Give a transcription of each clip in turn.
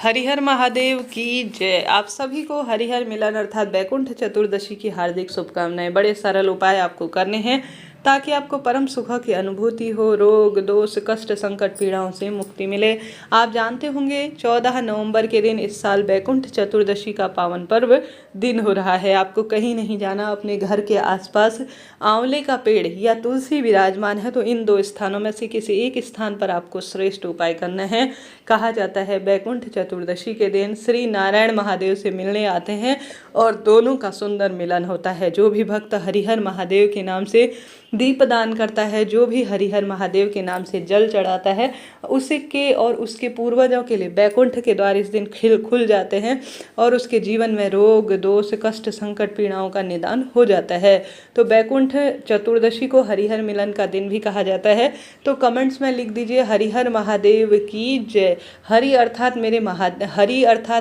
हरिहर महादेव की जय। आप सभी को हरिहर मिलन अर्थात बैकुंठ चतुर्दशी की हार्दिक शुभकामनाएं। बड़े सरल उपाय आपको करने हैं ताकि आपको परम सुख की अनुभूति हो, रोग दोष कष्ट संकट पीड़ाओं से मुक्ति मिले। आप जानते होंगे 14 नवंबर के दिन इस साल बैकुंठ चतुर्दशी का पावन पर्व दिन हो रहा है। आपको कहीं नहीं जाना, अपने घर के आसपास आंवले का पेड़ या तुलसी विराजमान है तो इन दो स्थानों में से किसी एक स्थान पर आपको श्रेष्ठ उपाय करना है। कहा जाता है बैकुंठ चतुर्दशी के दिन श्री नारायण महादेव से मिलने आते हैं और दोनों का सुंदर मिलन होता है। जो भी भक्त हरिहर महादेव के नाम से दीपदान करता है, जो भी हरिहर महादेव के नाम से जल चढ़ाता है, उसके और उसके पूर्वजों के लिए बैकुंठ के द्वार इस दिन खुल जाते हैं और उसके जीवन में रोग दोष कष्ट संकट पीड़ाओं का निदान हो जाता है। तो बैकुंठ चतुर्दशी को हरिहर मिलन का दिन भी कहा जाता है। तो कमेंट्स में लिख दीजिए हरिहर महादेव की जय। हरि अर्थात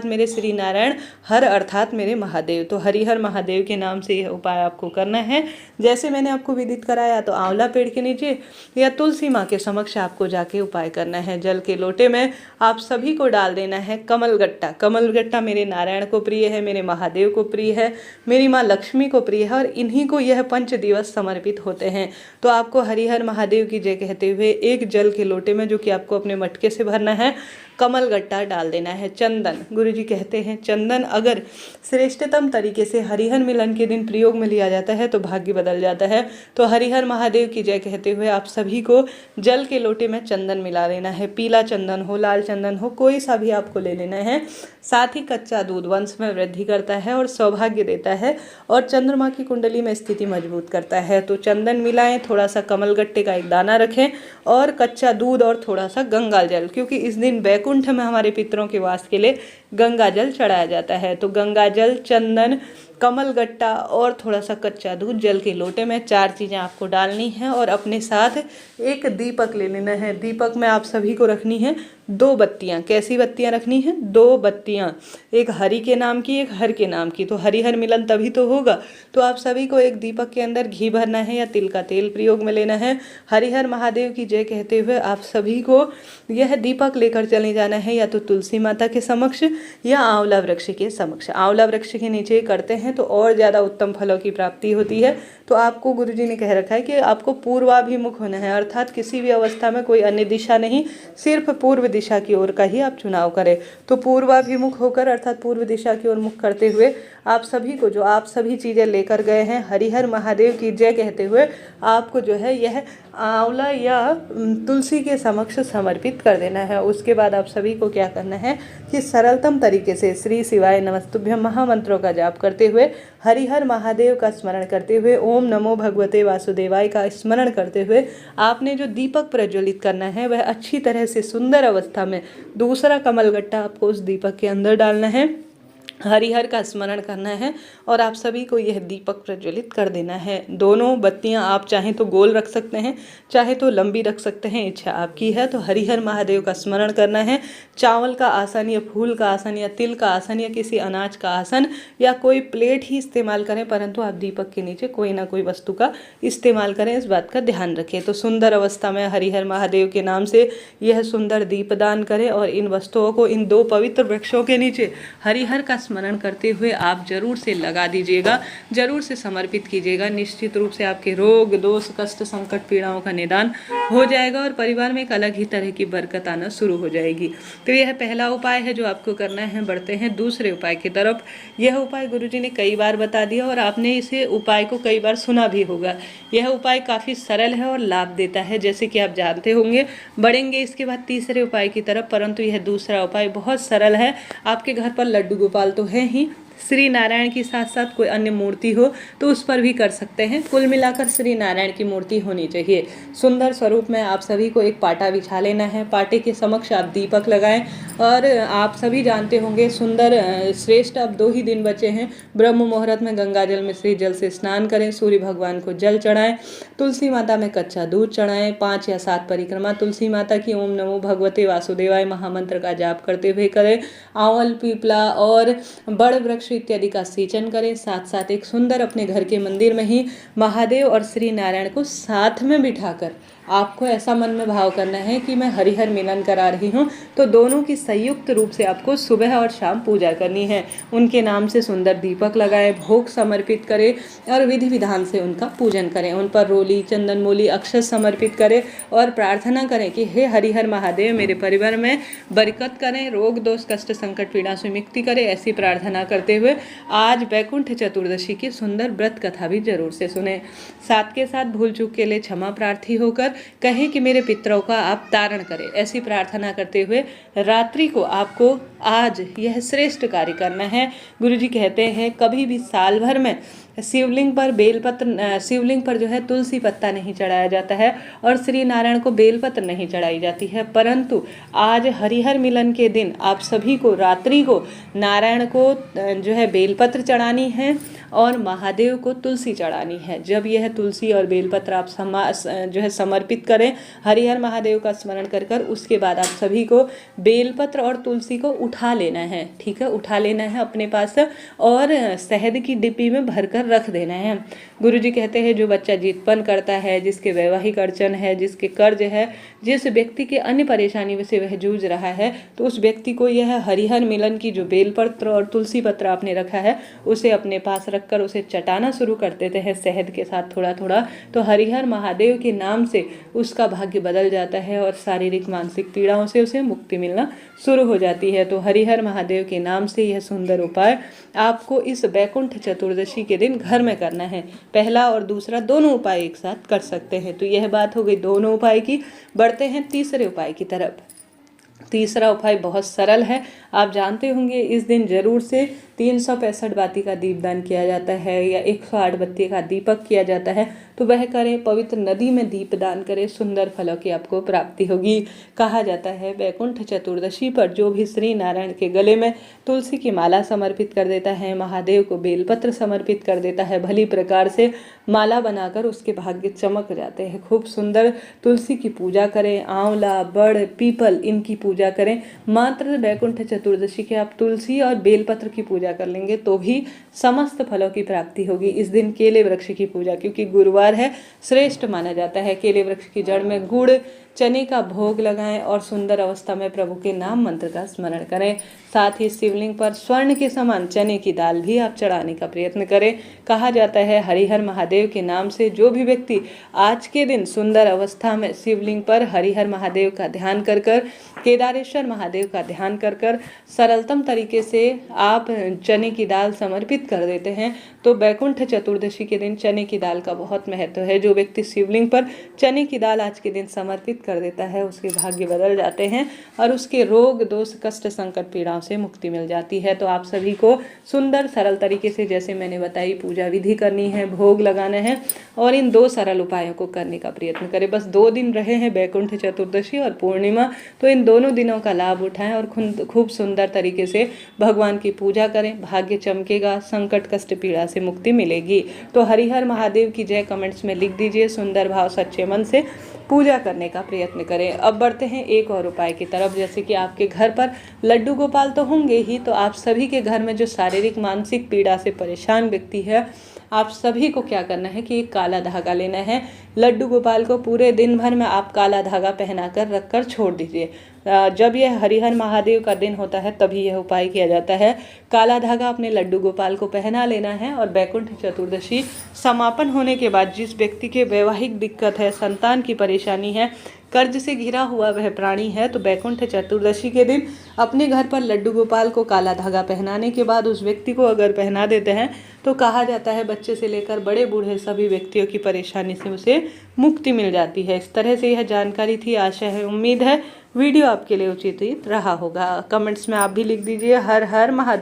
मेरे श्री नारायण, हर अर्थात मेरे महादेव। तो हरिहर महादेव के नाम से यह उपाय आपको करना है। जैसे मैंने आपको विदित कराया, तो आंवला पेड़ के नीचे या तुलसी माँ के समक्ष आपको जाके उपाय करना है। जल के लोटे में आप सभी को डाल देना है कमलगट्टा। कमलगट्टा मेरे नारायण को प्रिय है, मेरे महादेव को प्रिय है, मेरी माँ लक्ष्मी को प्रिय है और इन्हीं को यह 5 दिवस समर्पित होते हैं। तो आपको हरिहर महादेव की जय कहते हुए एक जल के लोटे में, जो कि आपको अपने मटके से भरना है, कमलगट्टा डाल देना है। चंदन, गुरुजी कहते हैं चंदन अगर श्रेष्ठतम तरीके से हरिहर मिलन के दिन प्रयोग में लिया जाता है तो भाग्य बदल जाता है। तो हरिहर महादेव की जय कहते हुए आप सभी को जल के लोटे में चंदन मिला लेना है। पीला चंदन हो, लाल चंदन हो, कोई सा भी आपको ले लेना है। साथ ही कच्चा दूध वंश में वृद्धि करता है और सौभाग्य देता है और चंद्रमा की कुंडली में स्थिति मजबूत करता है। तो चंदन मिलाएं, थोड़ा सा कमलगट्टे का एक दाना रखें और कच्चा दूध और थोड़ा सा गंगा जल, क्योंकि इस दिन बैकुंठ में हमारे पितरों के वास के लिए गंगा जल चढ़ाया जाता है। तो गंगा जल, चंदन, कमलगट्टा और थोड़ा सा कच्चा दूध जल के लोटे में 4 चीज़ें आपको डालनी है और अपने साथ एक दीपक ले लेना है। दीपक में आप सभी को रखनी है 2 बत्तियाँ। कैसी बत्तियाँ रखनी है? 2 बत्तियाँ, एक हरि के नाम की, एक हर के नाम की। तो हरिहर मिलन तभी तो होगा। तो आप सभी को एक दीपक के अंदर घी भरना है या तिल का तेल प्रयोग में लेना है। हरिहर महादेव की जय कहते हुए आप सभी को यह दीपक लेकर चले जाना है या तो तुलसी माता के समक्ष या आंवला वृक्ष के समक्ष। आंवला वृक्ष के नीचे करते हैं तो और ज़्यादा उत्तम फलों की प्राप्ति होती है। तो आपको गुरुजी ने कह रखा है कि आपको पूर्वाभिमुख होना है, अर्थात किसी भी अवस्था में कोई अन्य दिशा नहीं, सिर्फ पूर्व दिशा की ओर का ही आप चुनाव करें। तो पूर्वाभिमुख होकर अर्थात पूर्व दिशा की ओर मुख करते हुए आप सभी को, जो आप सभी चीज़ें लेकर गए हैं, हरिहर महादेव की जय कहते हुए आपको जो है यह आंवला या तुलसी के समक्ष समर्पित कर देना है। उसके बाद आप सभी को क्या करना है कि सरलतम तरीके से श्री शिवाय नमस्तुभ्यं महामंत्रों का जाप करते हुए, हरिहर महादेव का स्मरण करते हुए, ओम नमो भगवते वासुदेवाय का स्मरण करते हुए आपने जो दीपक प्रज्वलित करना है वह अच्छी तरह से सुंदर अवस्था में दूसरा कमलगट्टा आपको उस दीपक के अंदर डालना है, हरिहर का स्मरण करना है और आप सभी को यह दीपक प्रज्वलित कर देना है। दोनों बत्तियां आप चाहें तो गोल रख सकते हैं, चाहे तो लंबी रख सकते हैं, इच्छा आपकी है। तो हरिहर महादेव का स्मरण करना है। चावल का आसन या फूल का आसन या तिल का आसन या किसी अनाज का आसन या कोई प्लेट ही इस्तेमाल करें, परंतु आप दीपक के नीचे कोई ना कोई वस्तु का इस्तेमाल करें, इस बात का ध्यान रखें। तो सुंदर अवस्था में हरिहर महादेव के नाम से यह सुंदर दीपदान करें और इन वस्तुओं को इन 2 पवित्र वृक्षों के नीचे हरिहर का स्मरण करते हुए आप जरूर से लगा दीजिएगा, जरूर से समर्पित कीजिएगा। निश्चित रूप से आपके रोग दोष कष्ट संकट पीड़ाओं का निदान हो जाएगा और परिवार में एक अलग ही तरह की बरकत आना शुरू हो जाएगी। तो यह पहला उपाय है जो आपको करना है। बढ़ते हैं दूसरे उपाय की तरफ। यह उपाय गुरुजी ने कई बार बता दिया और आपने इसे उपाय को कई बार सुना भी होगा। यह उपाय काफ़ी सरल है और लाभ देता है, जैसे कि आप जानते होंगे। बढ़ेंगे इसके बाद तीसरे उपाय की तरफ, परंतु यह दूसरा उपाय बहुत सरल है। आपके घर पर लड्डू गोपाल तो है ही, श्री नारायण के साथ साथ कोई अन्य मूर्ति हो तो उस पर भी कर सकते हैं। कुल मिलाकर श्री नारायण की मूर्ति होनी चाहिए। सुंदर स्वरूप में आप सभी को एक पाटा बिछा लेना है। पाटे के समक्ष आप दीपक लगाएं और आप सभी जानते होंगे सुंदर श्रेष्ठ अब 2 ही दिन बचे हैं। ब्रह्म मुहूर्त में गंगा जल में श्री जल से स्नान करें, सूर्य भगवान को जल चढ़ाएं, तुलसी माता में कच्चा दूध चढ़ाएं, 5 या 7 परिक्रमा तुलसी माता की ओम नमो भगवते वासुदेवाय महामंत्र का जाप करते हुए करें। आंवल पीपला और बड़ वृक्ष इत्यादि का सिंचन करें। साथ साथ एक सुंदर अपने घर के मंदिर में ही महादेव और श्री नारायण को साथ में बिठाकर आपको ऐसा मन में भाव करना है कि मैं हरिहर मिलन करा रही हूँ, तो दोनों की संयुक्त रूप से आपको सुबह और शाम पूजा करनी है। उनके नाम से सुंदर दीपक लगाएं, भोग समर्पित करें और विधि विधान से उनका पूजन करें। उन पर रोली, चंदन मूली, अक्षत समर्पित करें और प्रार्थना करें कि हे हरिहर महादेव, मेरे परिवार में बरकत करें, रोग दोष कष्ट संकट पीड़ा से मुक्ति करें। ऐसी प्रार्थना करते हुए आज वैकुंठ चतुर्दशी की सुंदर व्रत कथा भी जरूर से सुने। साथ के साथ भूल चूक के लिए क्षमा प्रार्थी होकर कहें कि मेरे पितरों का आप तारण करें। ऐसी प्रार्थना करते हुए रात्रि को आपको आज यह श्रेष्ठ कार्य करना है। गुरुजी कहते हैं कभी भी साल भर में शिवलिंग पर बेलपत्र, शिवलिंग पर जो है तुलसी पत्ता नहीं चढ़ाया जाता है और श्री नारायण को बेलपत्र नहीं चढ़ाई जाती है, परंतु आज हरिहर मिलन के दिन आप सभी को रात्रि को नारायण को जो है बेलपत्र चढ़ानी है और महादेव को तुलसी चढ़ानी है। जब यह तुलसी और बेलपत्र आप जो है समर्पित करें हरिहर महादेव का स्मरण कर कर, उसके बाद आप सभी को बेलपत्र और तुलसी को उठा लेना है। ठीक है, उठा लेना है अपने पास और शहद की डिब्बी में भरकर रख देना है। गुरुजी कहते हैं जो बच्चा जिदपन करता है, जिसके वैवाहिक अड़चन है, जिसके कर्ज है, जिस व्यक्ति के अन्य परेशानी से वह जूझ रहा है, तो उस व्यक्ति को यह हरिहर मिलन की जो बेलपत्र और तुलसी पत्र आपने रखा है उसे अपने पास रखकर उसे चटाना शुरू कर देते हैं शहद के साथ थोड़ा थोड़ा। तो हरिहर महादेव के नाम से उसका भाग्य बदल जाता है और शारीरिक मानसिक पीड़ाओं से उसे मुक्ति मिलना शुरू हो जाती है। तो हरिहर महादेव के नाम से यह सुंदर उपाय आपको इस वैकुंठ चतुर्दशी के दिन घर में करना है। पहला और दूसरा दोनों उपाय एक साथ कर सकते हैं। तो यह बात हो गई दोनों उपाय की। बढ़ते हैं तीसरे उपाय की तरफ। तीसरा उपाय बहुत सरल है, आप जानते होंगे। इस दिन जरूर से 365 बाती का दीपदान किया जाता है या 108 बत्ती का दीपक किया जाता है, तो वह करें। पवित्र नदी में दीपदान करें, सुंदर फलों की आपको प्राप्ति होगी। कहा जाता है वैकुंठ चतुर्दशी पर जो भी श्री नारायण के गले में तुलसी की माला समर्पित कर देता है, महादेव को बेलपत्र समर्पित कर देता है, भली प्रकार से माला बनाकर उसके भाग्य चमक जाते हैं। खूब सुंदर तुलसी की पूजा करें, आंवला, बड़, पीपल इनकी पूजा करें। मात्र वैकुंठ चतुर्दशी के आप तुलसी और बेलपत्र की पूजा कर लेंगे तो भी समस्त फलों की प्राप्ति होगी। इस दिन केले वृक्ष की पूजा, क्योंकि गुरुवार है, श्रेष्ठ माना जाता है। केले वृक्ष की जड़ में गुड़ चने का भोग लगाएं और सुंदर अवस्था में प्रभु के नाम मंत्र का स्मरण करें। साथ ही शिवलिंग पर स्वर्ण के समान चने की दाल भी आप चढ़ाने का प्रयत्न करें। कहा जाता है हरिहर महादेव के नाम से जो भी व्यक्ति आज के दिन सुंदर अवस्था में शिवलिंग पर हरिहर महादेव का ध्यान कर कर, केदारेश्वर महादेव का ध्यान कर कर सरलतम तरीके से आप चने की दाल समर्पित कर देते हैं, तो वैकुंठ चतुर्दशी के दिन चने की दाल का बहुत महत्व है। जो व्यक्ति शिवलिंग पर चने की दाल आज के दिन समर्पित कर देता है उसके भाग्य बदल जाते हैं और उसके रोग दोष कष्ट संकट पीड़ाओं से मुक्ति मिल जाती है। तो आप सभी को सुंदर सरल तरीके से जैसे मैंने बताई पूजा विधि करनी है, भोग लगाना है और इन दो सरल उपायों को करने का प्रयत्न करें। बस 2 दिन रहे हैं वैकुंठ चतुर्दशी और पूर्णिमा, तो इन दोनों दिनों का लाभ उठाएं और खूब सुंदर तरीके से भगवान की पूजा करें। भाग्य चमकेगा, संकट कष्ट पीड़ा से मुक्ति मिलेगी। तो हरिहर महादेव की जय कमेंट्स में लिख दीजिए। सुंदर भाव सच्चे मन से पूजा करने का प्रयत्न करें। अब बढ़ते हैं एक और उपाय की तरफ। जैसे कि आपके घर पर लड्डू गोपाल तो होंगे ही, तो आप सभी के घर में जो शारीरिक मानसिक पीड़ा से परेशान व्यक्ति है, आप सभी को क्या करना है कि एक काला धागा लेना है। लड्डू गोपाल को पूरे दिन भर में आप काला धागा पहनाकर रखकर छोड़ दीजिए। जब यह हरिहर महादेव का दिन होता है तभी यह उपाय किया जाता है। काला धागा अपने लड्डू गोपाल को पहना लेना है और वैकुंठ चतुर्दशी समापन होने के बाद जिस व्यक्ति के वैवाहिक दिक्कत है, संतान की परेशानी है, कर्ज से घिरा हुआ वह प्राणी है, तो वैकुंठ चतुर्दशी के दिन अपने घर पर लड्डू गोपाल को काला धागा पहनाने के बाद उस व्यक्ति को अगर पहना देते हैं तो कहा जाता है बच्चे से लेकर बड़े बूढ़े सभी व्यक्तियों की परेशानी से उसे मुक्ति मिल जाती है। इस तरह से यह जानकारी थी। आशा है, उम्मीद है वीडियो आपके लिए उचित रहा होगा। कमेंट्स में आप भी लिख दीजिए हर हर महादेव।